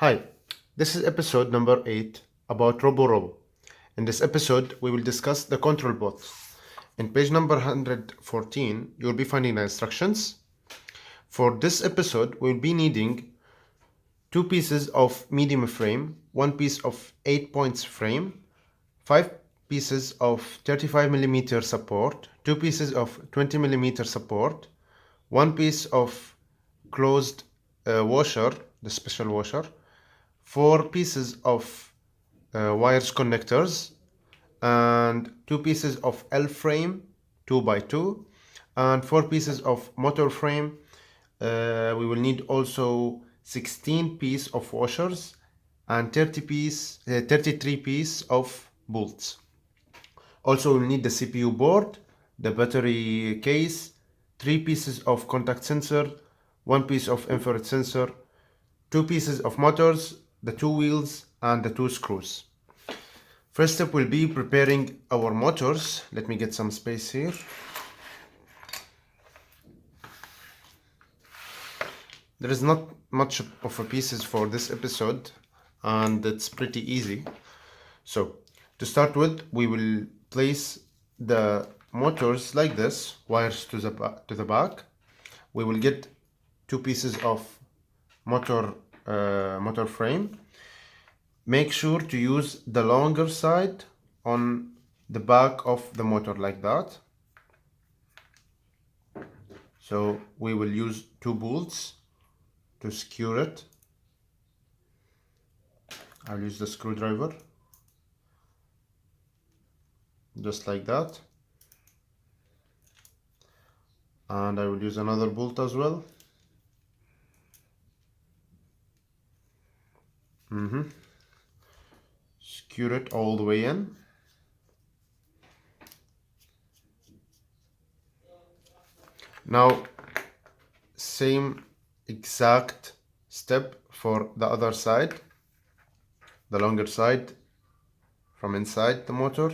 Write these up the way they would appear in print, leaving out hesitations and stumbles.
Hi, this is episode number 8 about Robo. In this episode, we will discuss the control box. In page number 114, you will be finding the instructions. For this episode, we will be needing 2 pieces of medium frame, 1 piece of 8 points frame, 5 pieces of 35mm support, 2 pieces of 20mm support, 1 piece of closed washer, the special washer, 4 pieces of wires connectors, and 2 pieces of L frame 2x2, and 4 pieces of motor frame. We will need also 16 piece of washers and 33 piece of bolts. Also, we'll need the CPU board, the battery case, 3 pieces of contact sensor, 1 piece of infrared sensor, 2 pieces of motors, the 2 wheels, and the 2 screws. First step will be preparing our motors. Let me get some space here. There is not much of a pieces for this episode, and it's pretty easy. So to start with, we will place the motors like this, wires to the back. We will get 2 pieces of motor frame. Make sure to use the longer side on the back of the motor like that. So we will use 2 bolts to secure it. I'll use the screwdriver just like that, and I will use another bolt as well. Secure it all the way in. Now, same exact step for the other side, the longer side from inside the motor.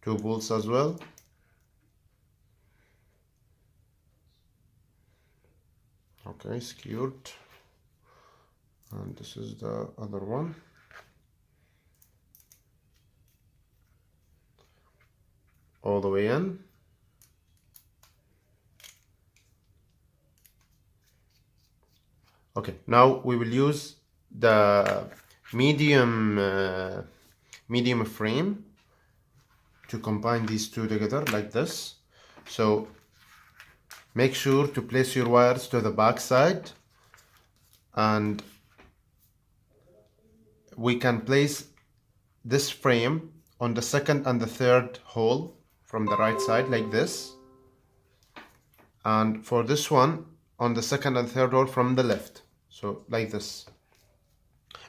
2 bolts as well. Okay, secured. And this is the other one. All the way in. Okay, now we will use the medium frame to combine these two together like this. So make sure to place your wires to the back side, and we can place this frame on the second and the third hole from the right side like this, and for this one on the second and third hole from the left, so like this.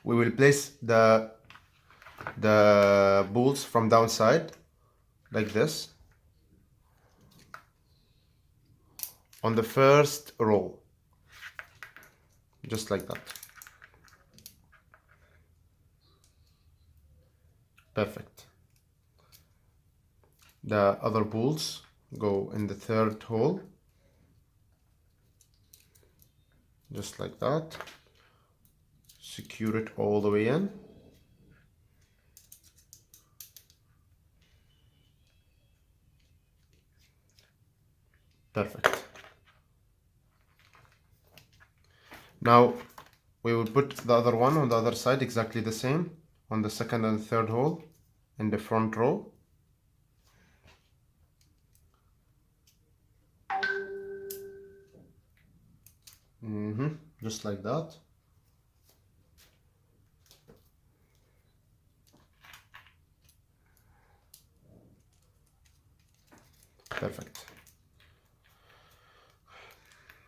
We will place the bolts from downside like this on the first row, just like that. Perfect. The other bolts go in the third hole, just like that. Secure it all the way in. Perfect. Now we will put the other one on the other side exactly the same, on the second and third hole in the front row. Just like that. Perfect.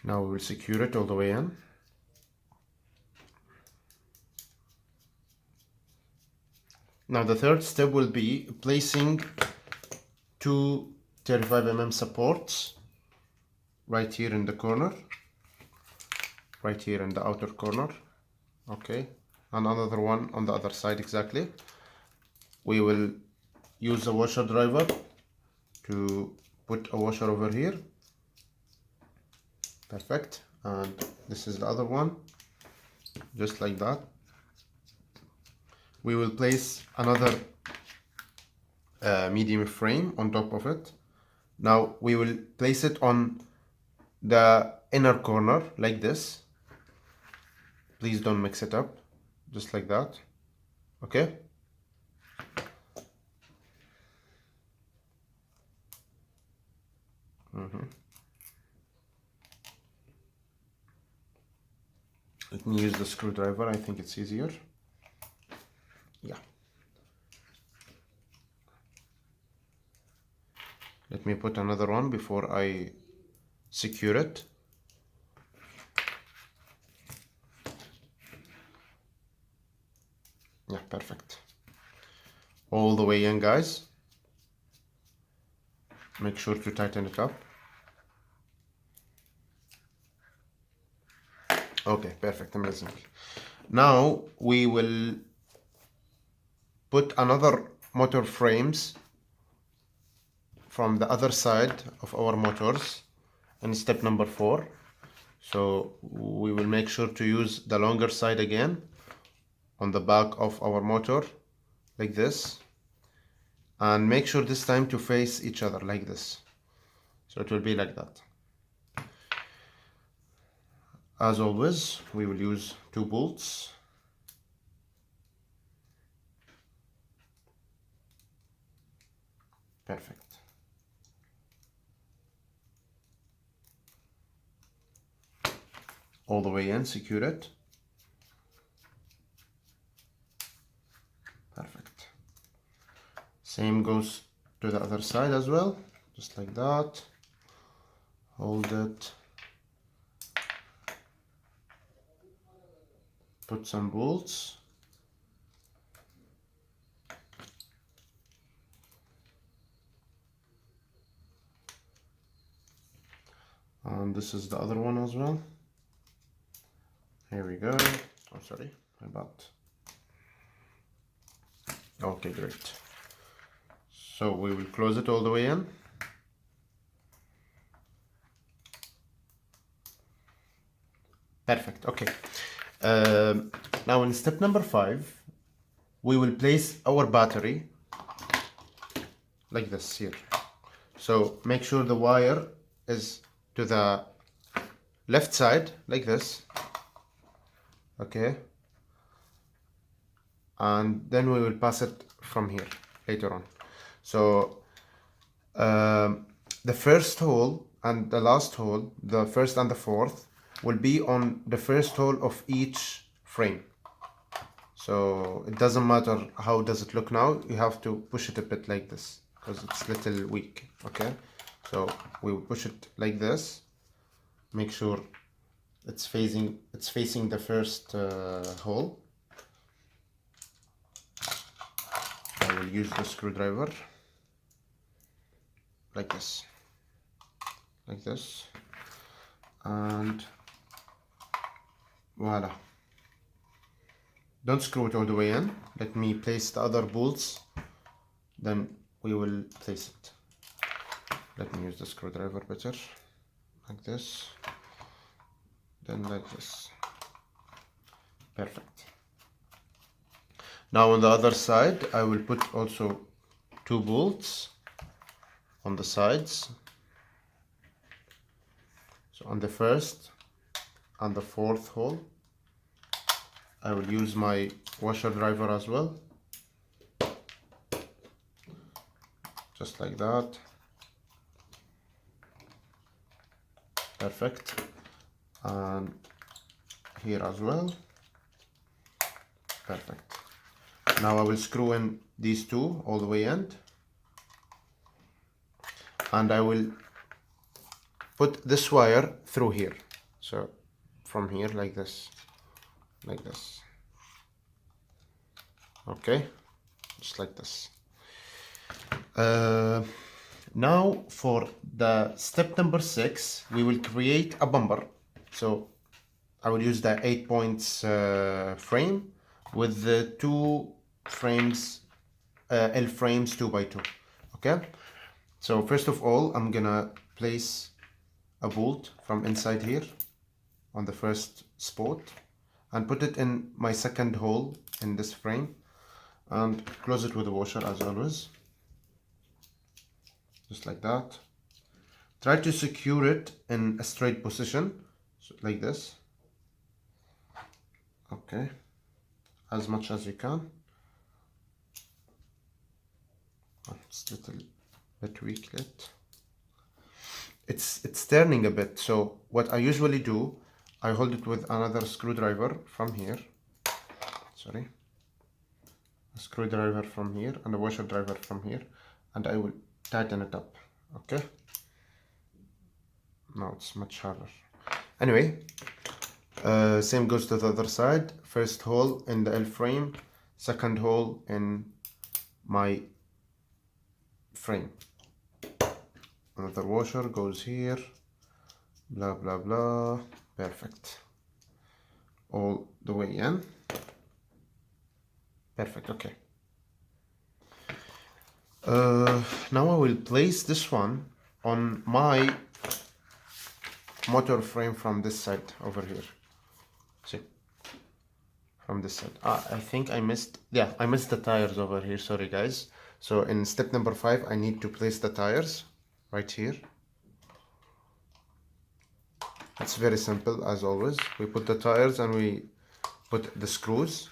Now we will secure it all the way in. Now the third step will be placing 2 35mm supports right here in the corner, right here in the outer corner. Okay, and another one on the other side exactly. We will use a washer driver to put a washer over here. Perfect. And this is the other one. just like that. We will place another medium frame on top of it. Now we will place it on the inner corner like this. Please don't mix it up, just like that. Okay. Let me use the screwdriver, I think it's easier. Yeah. Let me put another one before I secure it. Yeah, perfect. All the way in, guys. Make sure to tighten it up. Okay, perfect, amazing. Now we will put another motor frames from the other side of our motors in step number 4. So we will make sure to use the longer side again on the back of our motor like this, and make sure this time to face each other like this. So it will be like that. As always, we will use 2 bolts. Perfect. All the way in, secure it. Perfect. Same goes to the other side as well, just like that. Hold it. Put some bolts. And this is the other one as well. Here we go. Oh, sorry, my bad. Okay, great. So we will close it all the way in. Perfect, okay. Now in step number 5, we will place our battery like this here. So make sure the wire is to the left side like this. Okay. And then we will pass it from here later on. So the first hole and the last hole, the first and the fourth, will be on the first hole of each frame. So it doesn't matter how does it look now, you have to push it a bit like this because it's a little weak. Okay, so we will push it like this. Make sure it's facing the first hole. I will use the screwdriver like this, and voila. Don't screw it all the way in. Let me place the other bolts, then we will place it. Let me use the screwdriver better, like this, then like this. Perfect. Now on the other side, I will put also 2 bolts on the sides. So on the first and the fourth hole, I will use my washer driver as well, just like that. Perfect. And here as well. Perfect. Now I will screw in these 2 all the way in, and I will put this wire through here. So from here like this, okay, just like this. Now for the step number 6, we will create a bumper. So I will use the 8 points frame with the 2 frames, L frames 2x2. Okay, so first of all, I'm gonna place a bolt from inside here on the first spot, and put it in my second hole in this frame and close it with a washer as always, just like that. Try to secure it in a straight position, so like this. Okay, as much as you can. It's a little bit weak yet. It's turning a bit, so what I usually do, I hold it with another screwdriver from here. Sorry. A screwdriver from here and a washer driver from here, and I will tighten it up. Okay. Now it's much harder. Anyway, same goes to the other side. First hole in the L frame, second hole in my frame. Another washer goes here, blah blah blah. Perfect. All the way in. Perfect. Okay. Now I will place this one on my motor frame from this side over here. See, from this side. I think I missed, yeah, I missed the tires over here. Sorry guys. So in step number 5, I need to place the tires right here. It's very simple as always. We put the tires and we put the screws.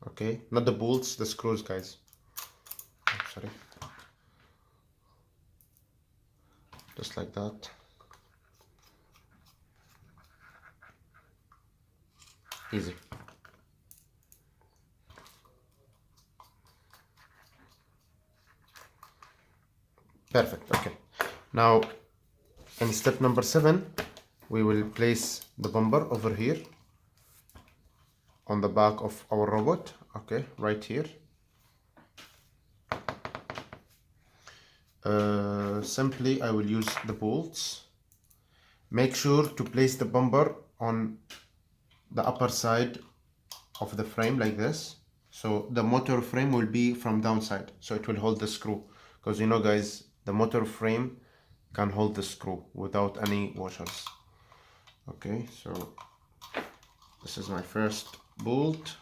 Okay, not the bolts, the screws, guys. Oh, sorry. Just like that. Easy. Perfect. Okay. Now, in step number 7, we will place the bumper over here on the back of our robot. Okay, right here. Simply, I will use the bolts. Make sure to place the bumper on the upper side of the frame like this. So the motor frame will be from downside, so it will hold the screw. Because you know guys, the motor frame can hold the screw without any washers. Okay, so this is my first bolt.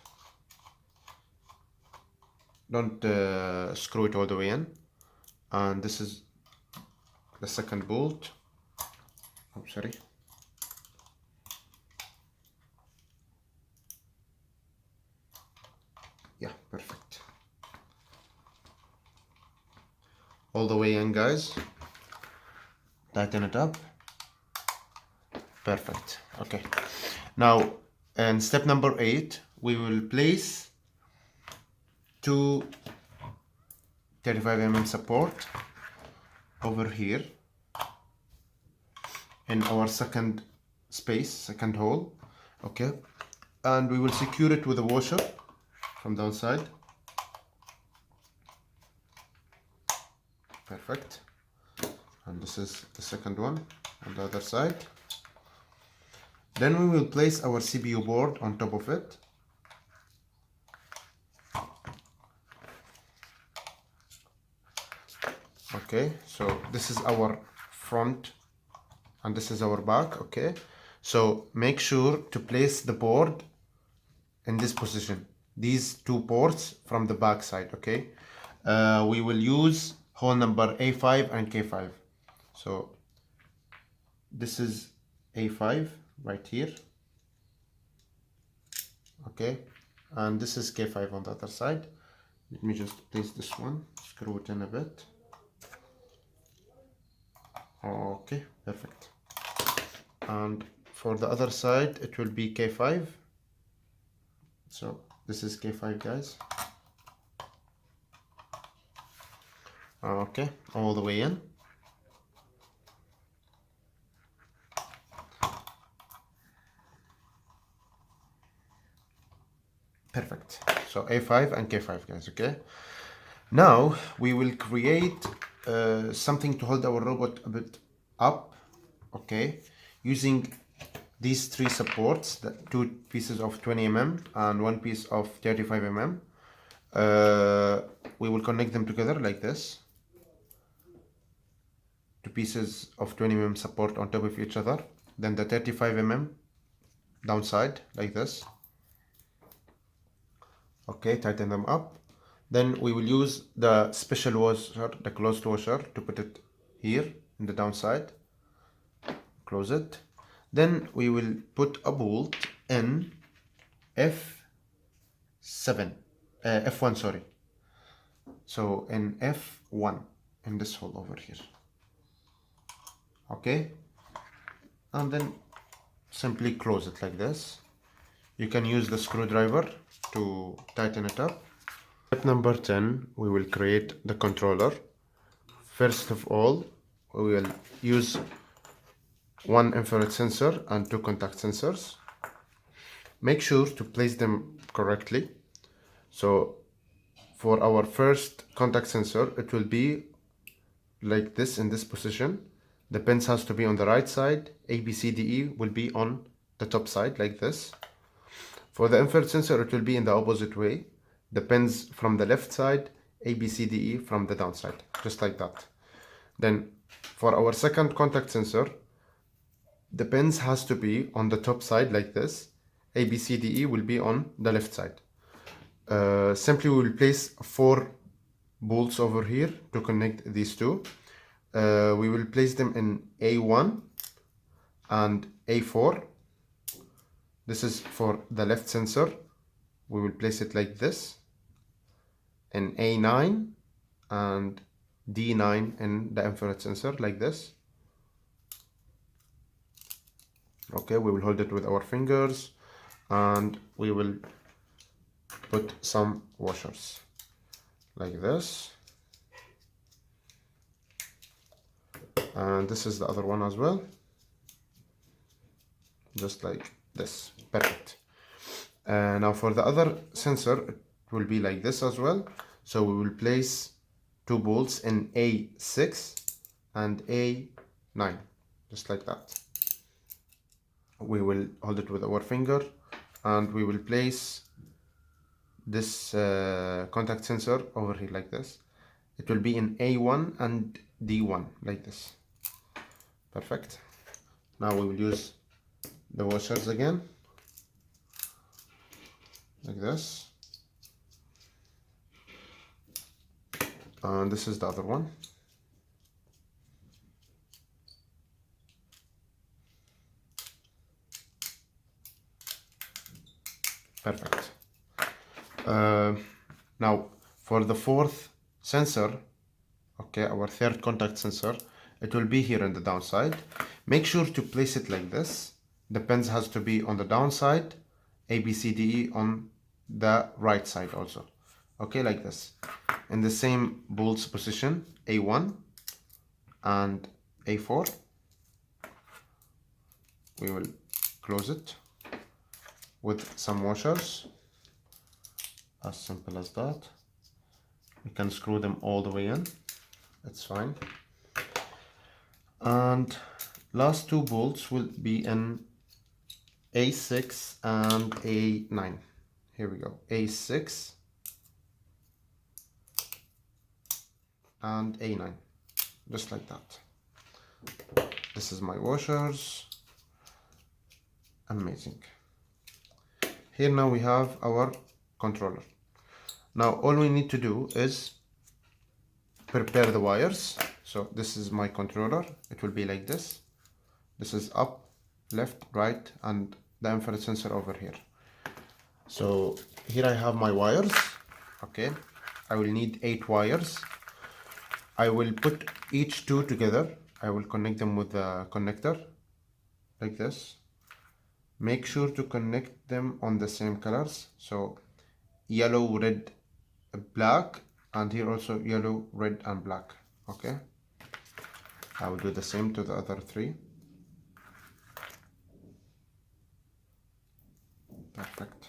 Don't screw it all the way in. And this is the second bolt. I'm sorry. Yeah, perfect. All the way in, guys. Tighten it up. Perfect. Okay. Now, in step number 8, we will place 2 35mm support over here in our second space, second hole. Okay. And we will secure it with a washer from downside. Perfect. And this is the second one on the other side. Then we will place our CPU board on top of it. Okay, so this is our front and this is our back. Okay, so make sure to place the board in this position, these 2 ports from the back side. Okay, we will use hole number A5 and K5. So this is A5 right here. Okay, and this is K5 on the other side. Let me just place this one, screw it in a bit. Okay, perfect. And for the other side, it will be K5. So this is K5, guys. Okay, all the way in. Perfect. So A5 and K5, guys. Okay. Now we will create something to hold our robot a bit up. Okay, using these 3 supports, the 2 pieces of 20mm and 1 piece of 35mm. We will connect them together like this. 2 pieces of 20mm support on top of each other. Then the 35mm downside like this. Okay, tighten them up. Then we will use the special washer, the closed washer, to put it here in the downside. Close it. Then we will put a bolt in F7, F1, sorry. So in F1, in this hole over here. Okay, and then simply close it like this. You can use the screwdriver to tighten it up. Step number 10, we will create the controller. First of all, we will use one infrared sensor and two contact sensors. Make sure to place them correctly. So for our first contact sensor, it will be like this in this position. The pins has to be on the right side. A, B, C, D, E will be on the top side like this. For the infrared sensor, it will be in the opposite way. The pins from the left side, A, B, C, D, E from the downside, just like that. Then for our second contact sensor, the pins has to be on the top side like this. A, B, C, D, E will be on the left side. Simply we will place 4 bolts over here to connect these two. We will place them in A1 and A4. This is for the left sensor. We will place it like this in A9 and D9 in the infrared sensor like this. Okay, we will hold it with our fingers and we will put some washers like this. And this is the other one as well, just like this. Perfect. Now for the other sensor, it will be like this as well. So we will place 2 bolts in A6 and A9, just like that. We will hold it with our finger and we will place this contact sensor over here like this. It will be in A1 and D1 like this. Perfect. Now we will use the washers again like this, and this is the other one. Perfect. Now for the fourth sensor, okay, our third contact sensor, it will be here on the downside. Make sure to place it like this. The pins has to be on the downside, A, B, C, D, E on the right side also. Okay, like this. In the same bolts position, A1 and A4. We will close it with some washers. As simple as that. You can screw them all the way in. It's fine. And last 2 bolts will be in A6 and A9. Here we go. A6 and A9. Just like that. This is my washers. Amazing. Here now we have our controller. Now all we need to do is prepare the wires. So this is my controller. It will be like this. This is up, left, right, and the infrared sensor over here. So here I have my wires. Okay, I will need 8 wires. I will put each 2 together. I will connect them with the connector like this. Make sure to connect them on the same colors. So yellow, red, black, and here also yellow, red, and black. Okay, I will do the same to the other 3. Perfect.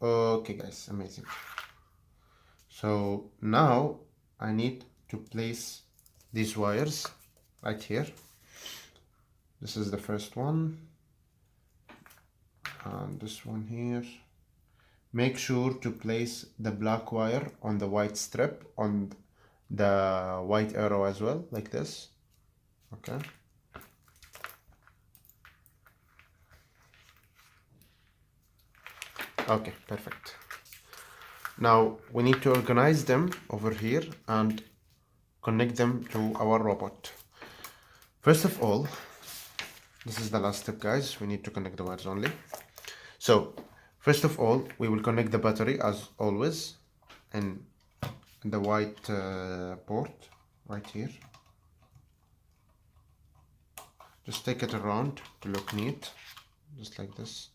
Okay guys, amazing. So now I need to place these wires right here. This is the first one and this one here. Make sure to place the black wire on the white strip on the white arrow as well, like this. Okay. Okay, perfect. Now we need to organize them over here and connect them to our robot. First of all, this is the last step, guys. We need to connect the wires only. So first of all, we will connect the battery as always in the white port right here. Just take it around to look neat, just like this.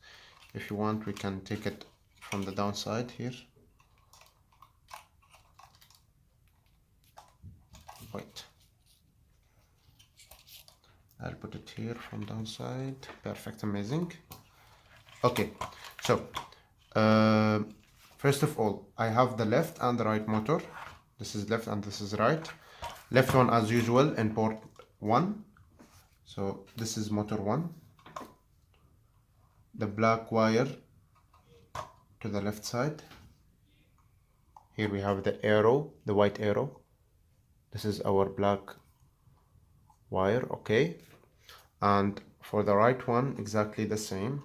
If you want, we can take it from the downside here. Wait, I'll put it here from downside. Perfect, amazing. Okay, so first of all, I have the left and the right motor. This is left and this is right. Left one as usual in port 1. So this is motor 1. The black wire to the left side. Here we have the arrow, the white arrow. This is our black wire, okay. And for the right one, exactly the same.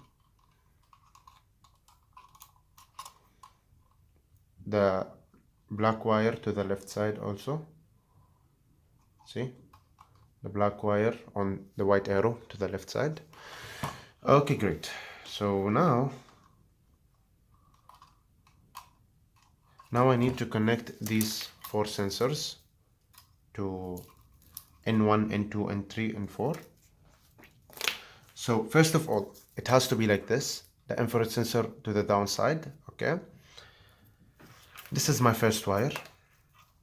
The black wire to the left side also. See? The black wire on the white arrow to the left side. Okay, great. So now I need to connect these 4 sensors to N1, N2, N3, N4. So first of all, it has to be like this. The infrared sensor to the downside, okay. This is my first wire,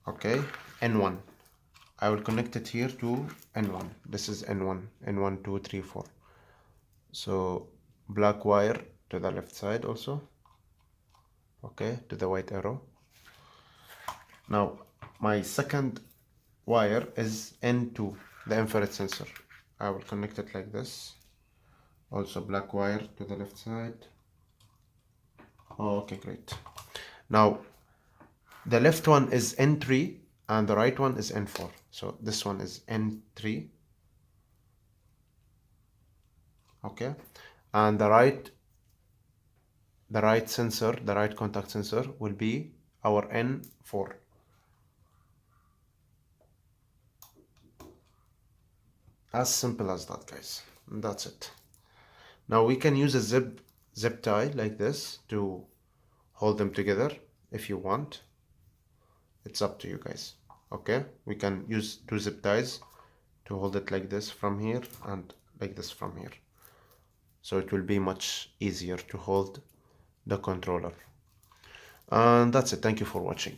okay, N1. I will connect it here to N1. This is N1, N1, 2, 3, 4. So black wire to the left side also, okay, to the white arrow. Now my second wire is N2, the infrared sensor. I will connect it like this. Also black wire to the left side. Oh, okay, great. Now the left one is N3 and the right one is N4. So this one is N3. Okay. And the right sensor, the right contact sensor will be our N4. As simple as that, guys. And that's it. Now we can use a zip tie like this to hold them together if you want. It's up to you guys. Okay, we can use 2 zip ties to hold it like this from here and like this from here. So it will be much easier to hold the controller. And that's it. Thank you for watching.